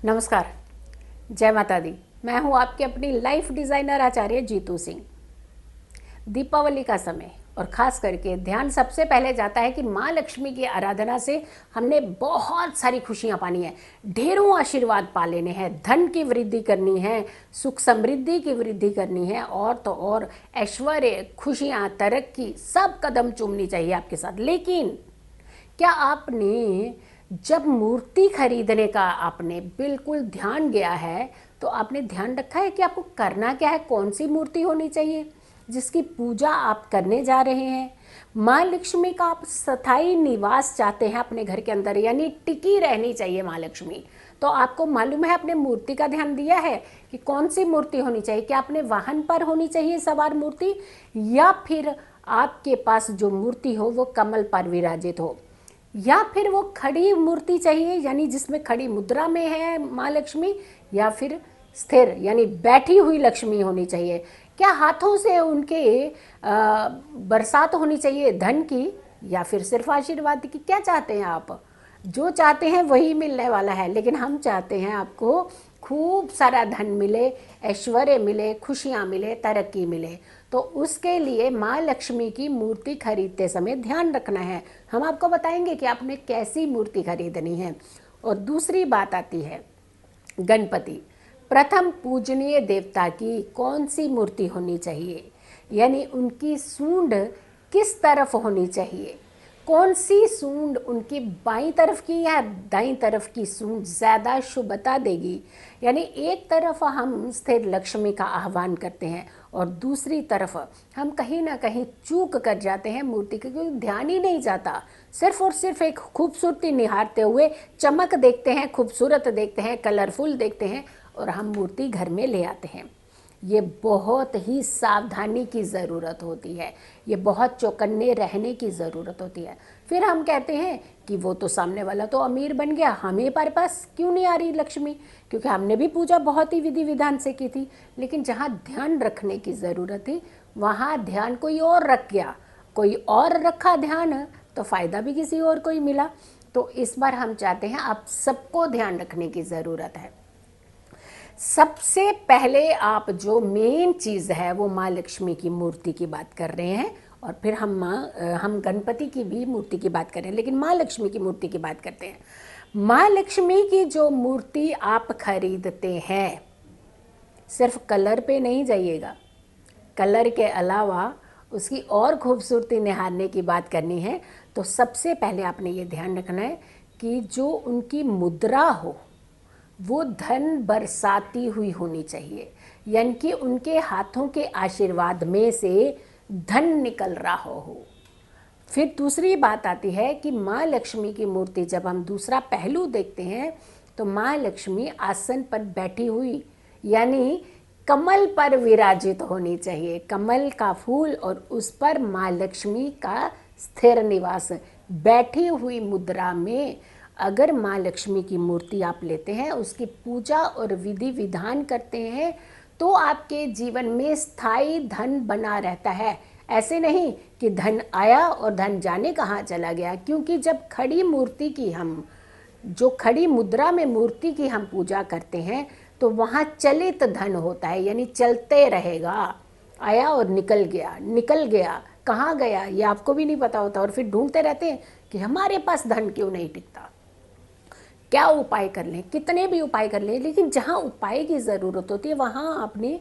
नमस्कार। जय माता दी। मैं हूं आपकी अपनी लाइफ डिज़ाइनर आचार्य जीतू सिंह। दीपावली का समय और ख़ास करके ध्यान सबसे पहले जाता है कि माँ लक्ष्मी की आराधना से हमने बहुत सारी खुशियाँ पानी है, ढेरों आशीर्वाद पा लेने हैं, धन की वृद्धि करनी है, सुख समृद्धि की वृद्धि करनी है, और तो और ऐश्वर्य, खुशियाँ, तरक्की, सब कदम चूमनी चाहिए आपके साथ। लेकिन क्या आपने जब मूर्ति खरीदने का आपने बिल्कुल ध्यान गया है, तो आपने ध्यान रखा है कि आपको करना क्या है, कौन सी मूर्ति होनी चाहिए जिसकी पूजा आप करने जा रहे हैं? माँ लक्ष्मी का आप स्थायी निवास चाहते हैं अपने घर के अंदर, यानी टिकी रहनी चाहिए माँ लक्ष्मी। तो आपको मालूम है, आपने मूर्ति का ध्यान दिया है कि कौन सी मूर्ति होनी चाहिए? क्या आपने वाहन पर होनी चाहिए सवार मूर्ति, या फिर आपके पास जो मूर्ति हो वो कमल पर विराजित हो, या फिर वो खड़ी मूर्ति चाहिए यानी जिसमें खड़ी मुद्रा में है माँ लक्ष्मी, या फिर स्थिर यानी बैठी हुई लक्ष्मी होनी चाहिए? क्या हाथों से उनके बरसात होनी चाहिए धन की, या फिर सिर्फ आशीर्वाद की? क्या चाहते हैं आप? जो चाहते हैं वही मिलने वाला है, लेकिन हम चाहते हैं आपको खूब सारा धन मिले, ऐश्वर्य मिले, खुशियाँ मिले, तरक्की मिले। तो उसके लिए माँ लक्ष्मी की मूर्ति खरीदते समय ध्यान रखना है। हम आपको बताएंगे कि आपने कैसी मूर्ति खरीदनी है। और दूसरी बात आती है गणपति। प्रथम पूजनीय देवता की कौन सी मूर्ति होनी चाहिए, यानी उनकी सूंड किस तरफ होनी चाहिए? कौन सी सूंड उनकी बाईं तरफ की या दाईं तरफ की सूंड ज़्यादा शुभता देगी? यानी एक तरफ हम स्थिर लक्ष्मी का आह्वान करते हैं और दूसरी तरफ हम कहीं ना कहीं चूक कर जाते हैं मूर्ति के, क्योंकि ध्यान ही नहीं जाता, सिर्फ और सिर्फ एक खूबसूरती निहारते हुए चमक देखते हैं, खूबसूरत देखते हैं, कलरफुल देखते हैं और हम मूर्ति घर में ले आते हैं। ये बहुत ही सावधानी की ज़रूरत होती है, ये बहुत चौकन्ने रहने की ज़रूरत होती है। फिर हम कहते हैं कि वो तो सामने वाला तो अमीर बन गया, हमें पर पास क्यों नहीं आ रही लक्ष्मी? क्योंकि हमने भी पूजा बहुत ही विधि विधान से की थी, लेकिन जहाँ ध्यान रखने की ज़रूरत थी वहाँ ध्यान कोई और रख गया, कोई और रखा ध्यान, तो फ़ायदा भी किसी और को ही मिला। तो इस बार हम चाहते हैं, आप सबको ध्यान रखने की ज़रूरत है। सबसे पहले आप जो मेन चीज़ है वो माँ लक्ष्मी की मूर्ति की बात कर रहे हैं, और फिर हम गणपति की भी मूर्ति की बात कर रहे हैं, लेकिन माँ लक्ष्मी की मूर्ति की बात करते हैं। माँ लक्ष्मी की जो मूर्ति आप खरीदते हैं, सिर्फ कलर पे नहीं जाइएगा, कलर के अलावा उसकी और खूबसूरती निहारने की बात करनी है, तो सबसे पहले आपने ये ध्यान रखना है कि जो उनकी मुद्रा हो वो धन बरसाती हुई होनी चाहिए, यानी कि उनके हाथों के आशीर्वाद में से धन निकल रहा हो। फिर दूसरी बात आती है कि माँ लक्ष्मी की मूर्ति जब हम दूसरा पहलू देखते हैं तो माँ लक्ष्मी आसन पर बैठी हुई यानी कमल पर विराजित होनी चाहिए, कमल का फूल और उस पर माँ लक्ष्मी का स्थिर निवास, बैठी हुई मुद्रा में। अगर माँ लक्ष्मी की मूर्ति आप लेते हैं, उसकी पूजा और विधि विधान करते हैं, तो आपके जीवन में स्थायी धन बना रहता है। ऐसे नहीं कि धन आया और धन जाने कहाँ चला गया, क्योंकि जब खड़ी मूर्ति की हम जो खड़ी मुद्रा में मूर्ति की हम पूजा करते हैं तो वहाँ चलित धन होता है, यानी चलते रहेगा, आया और निकल गया, निकल गया, कहाँ गया ये आपको भी नहीं पता होता, और फिर ढूंढते रहते हैं कि हमारे पास धन क्यों नहीं टिकता। क्या उपाय कर लें, कितने भी उपाय कर लें, लेकिन जहाँ उपाय की ज़रूरत होती है वहाँ आपने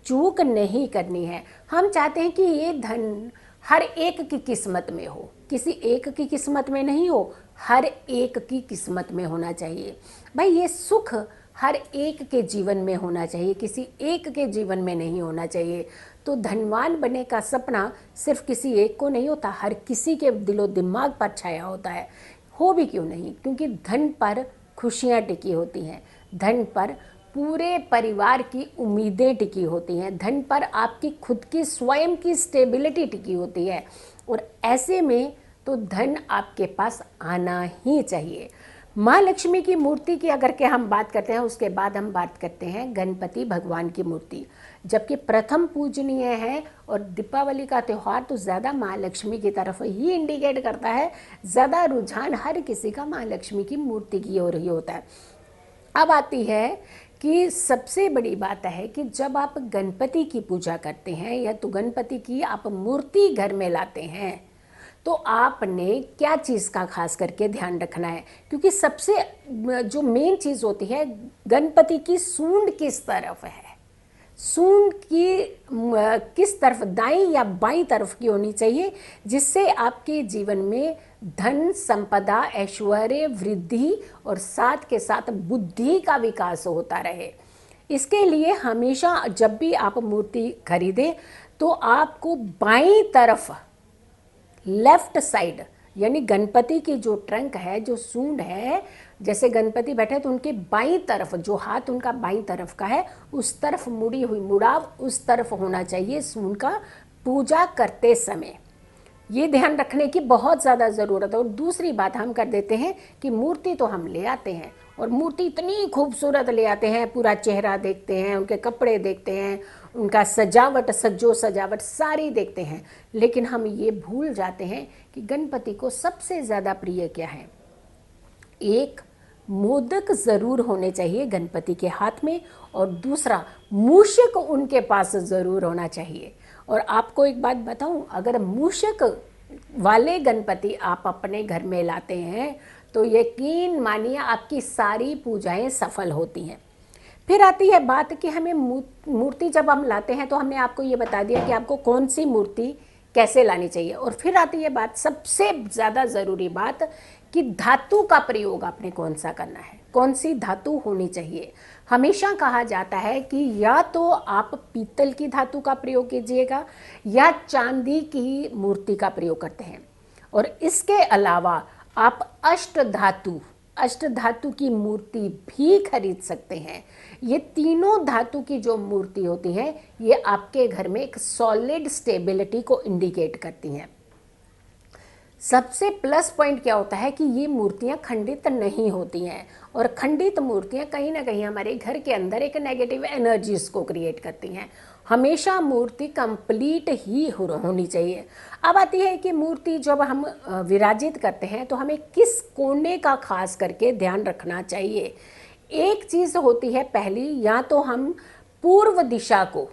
चूक नहीं करनी है। हम चाहते हैं कि ये धन हर एक की किस्मत में हो, किसी एक की किस्मत में नहीं हो, हर एक की किस्मत में होना चाहिए। भाई ये सुख हर एक के जीवन में होना चाहिए, किसी एक के जीवन में नहीं होना चाहिए। तो धनवान बनने का सपना सिर्फ किसी एक को नहीं होता, हर किसी के दिलो दिमाग पर छाया होता है। हो भी क्यों नहीं, क्योंकि धन पर खुशियाँ टिकी होती हैं, धन पर पूरे परिवार की उम्मीदें टिकी होती हैं, धन पर आपकी खुद की स्वयं की स्टेबिलिटी टिकी होती है, और ऐसे में तो धन आपके पास आना ही चाहिए। माँ लक्ष्मी की मूर्ति की अगर के हम बात करते हैं, उसके बाद हम बात करते हैं गणपति भगवान की मूर्ति, जबकि प्रथम पूजनीय है, और दीपावली का त्यौहार तो ज़्यादा माँ लक्ष्मी की तरफ ही इंडिकेट करता है, ज़्यादा रुझान हर किसी का माँ लक्ष्मी की मूर्ति की ओर ही होता है। अब आती है कि सबसे बड़ी बात है कि जब आप गणपति की पूजा करते हैं या तो गणपति की आप मूर्ति घर में लाते हैं, तो आपने क्या चीज़ का खास करके ध्यान रखना है, क्योंकि सबसे जो मेन चीज़ होती है, गणपति की सूंड किस तरफ है, सूंड की किस तरफ, दाईं या बाईं तरफ की होनी चाहिए, जिससे आपके जीवन में धन, संपदा, ऐश्वर्य, वृद्धि और साथ के साथ बुद्धि का विकास होता रहे। इसके लिए हमेशा जब भी आप मूर्ति खरीदें तो आपको बाईं तरफ, लेफ्ट साइड, यानी गणपति की जो ट्रंक है, जो सूंड है, जैसे गणपति बैठे तो उनके बाईं तरफ, जो हाथ उनका बाईं तरफ का है, उस तरफ मुड़ी हुई, मुड़ाव उस तरफ होना चाहिए सूंड का, पूजा करते समय। ये ध्यान रखने की बहुत ज़्यादा ज़रूरत है। और दूसरी बात हम कर देते हैं कि मूर्ति तो हम ले आते हैं और मूर्ति इतनी खूबसूरत ले आते हैं, पूरा चेहरा देखते हैं, उनके कपड़े देखते हैं, उनका सजावट, सज्जो सजावट सारी देखते हैं, लेकिन हम ये भूल जाते हैं कि गणपति को सबसे ज़्यादा प्रिय क्या है। एक मोदक ज़रूर होने चाहिए गणपति के हाथ में, और दूसरा मूषक उनके पास ज़रूर होना चाहिए। और आपको एक बात बताऊं, अगर मूषक वाले गणपति आप अपने घर में लाते हैं तो यकीन मानिए आपकी सारी पूजाएं सफल होती हैं। फिर आती है बात कि हमें मूर्ति जब हम लाते हैं तो हमने आपको ये बता दिया कि आपको कौन सी मूर्ति कैसे लानी चाहिए। और फिर आती है बात, सबसे ज़्यादा ज़रूरी बात, कि धातु का प्रयोग आपने कौन सा करना है, कौन सी धातु होनी चाहिए। हमेशा कहा जाता है कि या तो आप पीतल की धातु का प्रयोग कीजिएगा या चांदी की मूर्ति का प्रयोग करते हैं। और इसके अलावा आप अष्ट धातु की मूर्ति भी खरीद सकते हैं। ये तीनों धातु की जो मूर्ति होती है, ये आपके घर में एक सॉलिड स्टेबिलिटी को इंडिकेट करती हैं। सबसे प्लस पॉइंट क्या होता है कि ये मूर्तियाँ खंडित नहीं होती हैं, और खंडित मूर्तियाँ कहीं ना कहीं हमारे घर के अंदर एक नेगेटिव एनर्जीज को क्रिएट करती हैं। हमेशा मूर्ति कंप्लीट ही होनी चाहिए। अब आती है कि मूर्ति जब हम विराजित करते हैं तो हमें किस कोने का खास करके ध्यान रखना चाहिए। एक चीज़ होती है पहली, या तो हम पूर्व दिशा को,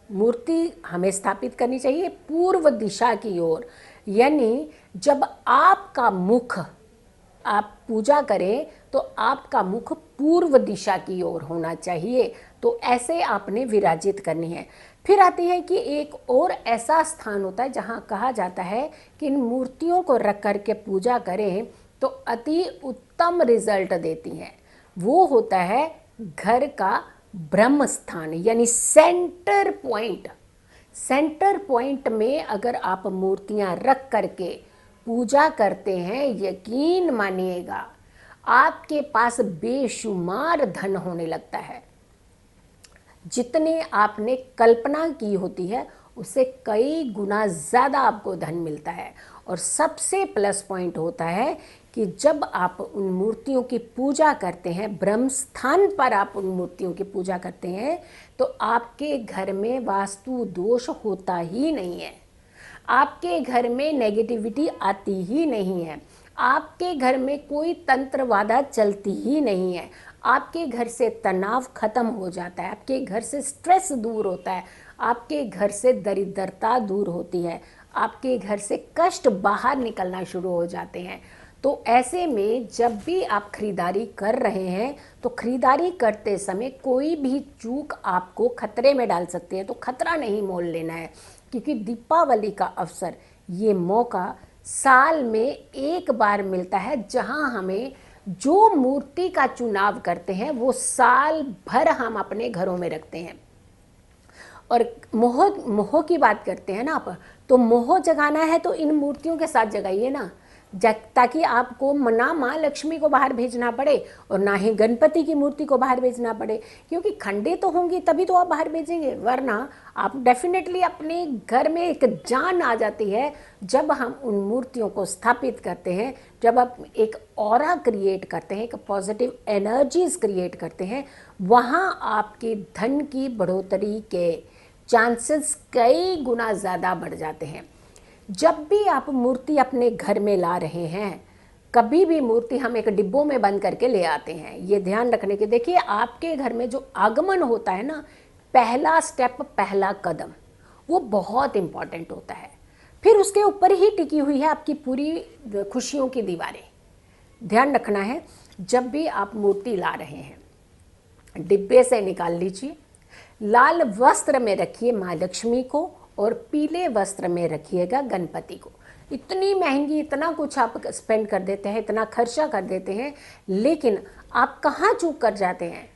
मूर्ति हमें स्थापित करनी चाहिए पूर्व दिशा की ओर, यानी जब आपका मुख, आप पूजा करें तो आपका मुख पूर्व दिशा की ओर होना चाहिए। तो ऐसे आपने विराजित करनी है। फिर आती है कि एक और ऐसा स्थान होता है जहाँ कहा जाता है कि इन मूर्तियों को रख करके पूजा करें तो अति उत्तम रिजल्ट देती हैं। वो होता है घर का ब्रह्म स्थान, यानी सेंटर पॉइंट। सेंटर पॉइंट में अगर आप मूर्तियां रख करके पूजा करते हैं, यकीन मानिएगा आपके पास बेशुमार धन होने लगता है। जितने आपने कल्पना की होती है उससे कई गुना ज़्यादा आपको धन मिलता है। और सबसे प्लस पॉइंट होता है कि जब आप उन मूर्तियों की पूजा करते हैं, ब्रह्म स्थान पर आप उन मूर्तियों की पूजा करते हैं, तो आपके घर में वास्तु दोष होता ही नहीं है, आपके घर में नेगेटिविटी आती ही नहीं है, आपके घर में कोई तंत्रवादा चलती ही नहीं है, आपके घर से तनाव खत्म हो जाता है, आपके घर से स्ट्रेस दूर होता है, आपके घर से दरिद्रता दूर होती है, आपके घर से कष्ट बाहर निकलना शुरू हो जाते हैं। तो ऐसे में जब भी आप खरीदारी कर रहे हैं तो खरीदारी करते समय कोई भी चूक आपको खतरे में डाल सकती है, तो खतरा नहीं मोल लेना है। क्योंकि दीपावली का अवसर, ये मौका साल में एक बार मिलता है जहां हमें जो मूर्ति का चुनाव करते हैं वो साल भर हम अपने घरों में रखते हैं। और मोह की बात करते हैं ना आप, तो मोह जगाना है तो इन मूर्तियों के साथ जगाइए ना, ताकि आपको ना माँ लक्ष्मी को बाहर भेजना पड़े और ना ही गणपति की मूर्ति को बाहर भेजना पड़े। क्योंकि खंडे तो होंगी तभी तो आप बाहर भेजेंगे, वरना आप डेफिनेटली अपने घर में एक जान आ जाती है जब हम उन मूर्तियों को स्थापित करते हैं, जब आप एक ऑरा क्रिएट करते हैं, एक पॉजिटिव एनर्जीज क्रिएट करते हैं, वहाँ आपके धन की बढ़ोतरी के चांसेस कई गुना ज़्यादा बढ़ जाते हैं। जब भी आप मूर्ति अपने घर में ला रहे हैं कभी भी मूर्ति हम एक डिब्बों में बंद करके ले आते हैं, ये ध्यान रखने के। देखिए आपके घर में जो आगमन होता है ना, पहला स्टेप, पहला कदम, वो बहुत इम्पॉर्टेंट होता है। फिर उसके ऊपर ही टिकी हुई है आपकी पूरी खुशियों की दीवारें। ध्यान रखना है, जब भी आप मूर्ति ला रहे हैं, डिब्बे से निकाल लीजिए, लाल वस्त्र में रखिए माँ लक्ष्मी को और पीले वस्त्र में रखिएगा गणपति को। इतनी महंगी, इतना कुछ आप स्पेंड कर देते हैं, इतना खर्चा कर देते हैं, लेकिन आप कहाँ चूक कर जाते हैं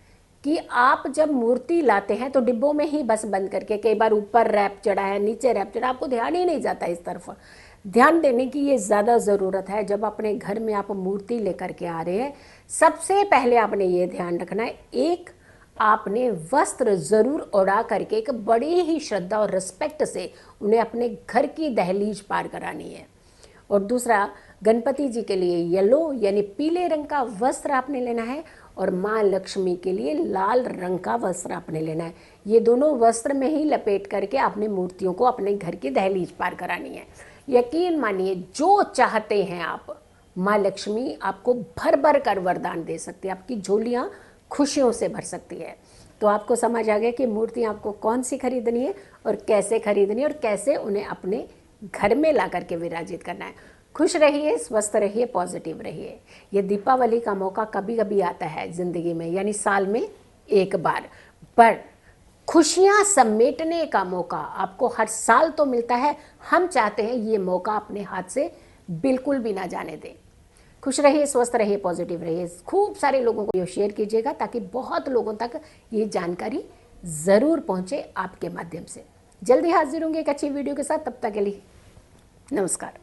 कि आप जब मूर्ति लाते हैं तो डिब्बों में ही बस बंद करके, कई बार ऊपर रैप चढ़ा है, नीचे रैप चढ़ा, आपको ध्यान ही नहीं जाता इस तरफ। ध्यान देने की ये ज़्यादा ज़रूरत है। जब अपने घर में आप मूर्ति लेकर के आ रहे हैं, सबसे पहले आपने ये ध्यान रखना है, एक आपने वस्त्र ज़रूर ओढ़ा करके एक बड़ी ही श्रद्धा और रिस्पेक्ट से उन्हें अपने घर की दहलीज पार करानी है। और दूसरा, गणपति जी के लिए येलो यानी पीले रंग का वस्त्र आपने लेना है और माँ लक्ष्मी के लिए लाल रंग का वस्त्र आपने लेना है। ये दोनों वस्त्र में ही लपेट करके आपने मूर्तियों को अपने घर की दहलीज पार करानी है। यकीन मानिए, जो चाहते हैं आप, माँ लक्ष्मी आपको भर भर कर वरदान दे सकती है, आपकी झोलियाँ खुशियों से भर सकती है। तो आपको समझ आ गया कि मूर्ति आपको कौन सी खरीदनी है और कैसे खरीदनी है और कैसे उन्हें अपने घर में ला करके विराजित करना है। खुश रहिए, स्वस्थ रहिए, पॉजिटिव रहिए। ये दीपावली का मौका कभी कभी आता है ज़िंदगी में, यानी साल में एक बार, पर खुशियाँ समेटने का मौका आपको हर साल तो मिलता है। हम चाहते हैं ये मौका अपने हाथ से बिल्कुल भी ना जाने दें। खुश रहिए, स्वस्थ रहिए, पॉजिटिव रहिए। खूब सारे लोगों को ये शेयर कीजिएगा ताकि बहुत लोगों तक ये जानकारी ज़रूर पहुँचे आपके माध्यम से। जल्दी हाजिर होंगे एक अच्छी वीडियो के साथ, तब तक के लिए नमस्कार।